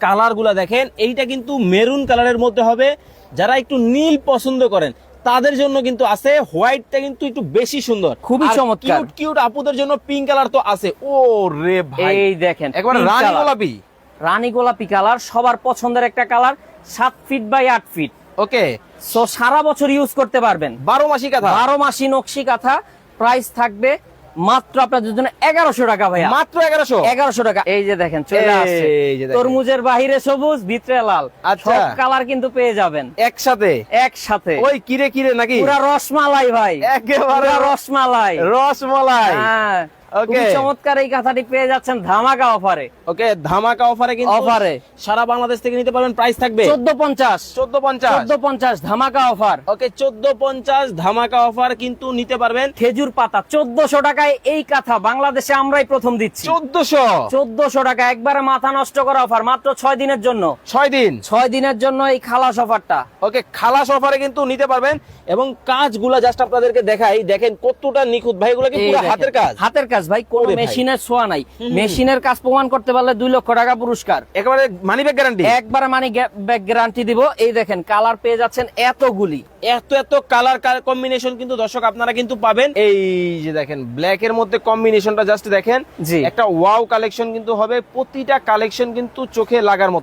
Colour গুলা দেখেন, এইটা কিন্তু মেরুন কালারের মধ্যে হবে। যারা একটু নীল পছন্দ করেন তাদের জন্য কিন্তু আছে, হোয়াইটটা কিন্তু একটু বেশি সুন্দর, খুবই আর চমৎকার। কিউট কিউট আপুদের জন্য পিঙ্ক কালার তো আছে। ও রে ভাই, এই দেখেন একবারে pink রানী color। গোলাপি। রানী গোলাপি কালার সবার পছন্দের একটা colour, 7 feet by 8 feet. Okay, so সারা বছর ইউজ করতে পারবেন। 12 মাসি কথা, 12 মাসি নকশি কাঁথা। প্রাইস থাকবে মাত্র আপনাদের জন্য 1100 টাকা ভাইয়া, মাত্র 1100। 1100 টাকা। এই যে দেখেন চলে আসছে, এই যে দেখেন। তরমুজের বাহিরে সবুজ ভিতরে লাল, আচ্ছা। সব কালার কিন্তু পেয়ে যাবেন একসাথে, একসাথে। ওই কিরে কিরে নাকি পুরা রসমালাই ভাই, একেবারে পুরা রসমালাই। রসমলাই। হ্যাঁ, ওকে। খুবই চমৎকার এই কাঁথাটি পেয়ে যাচ্ছেন ধামাকা অফারে। ওকে, ধামাকা অফারে কিন্তু অফারে সারা বাংলাদেশ থেকে নিতে পারবেন। প্রাইস থাকবে 1450, 1450। 1450 ধামাকা অফার। ওকে, 1450 ধামাকা অফার কিন্তু নিতে পারবেন। খেজুর পাতা 1400 টাকায় এই কাঁথা বাংলাদেশে আমরাই প্রথম দিচ্ছি। 1400 টাকা, একবারে মাথা নষ্ট করা অফার, মাত্র 6 দিনের জন্য। 6 দিন। 6 দিনের জন্য এই খালাস অফারটা। ওকে, খালাস অফারে কিন্তু নিতে পারবেন। এবং কাজগুলা জাস্ট আপনাদেরকে দেখাই, দেখেন কতটা নিখুঁত ভাই, এগুলো কি এই পুরো দেখেন, হাতের কাজ। হাতের কাজ ভাই, কোনো ওরে ভাই। মেশিনের ছোঁয়া নাই। মেশিনের কাজ প্রমাণ করতে পারলে 2 লক্ষ টাকা পুরস্কার, একেবারে মানি ব্যাক গ্যারান্টি। একবারে মানি ব্যাক গ্যারান্টি দিব। এই দেখেন কালার পেয়ে যাচ্ছেন এতগুলি, এত এত কালার কম্বিনেশন কিন্তু দর্শক আপনারা কিন্তু পাবেন। এই যে দেখেন ব্ল্যাক এর মধ্যে কম্বিনেশনটা জাস্ট দেখেন, জি। একটা ওয়াও কালেকশন কিন্তু হবে। প্রতিটা কালেকশন কিন্তু চোখে লাগার মতো।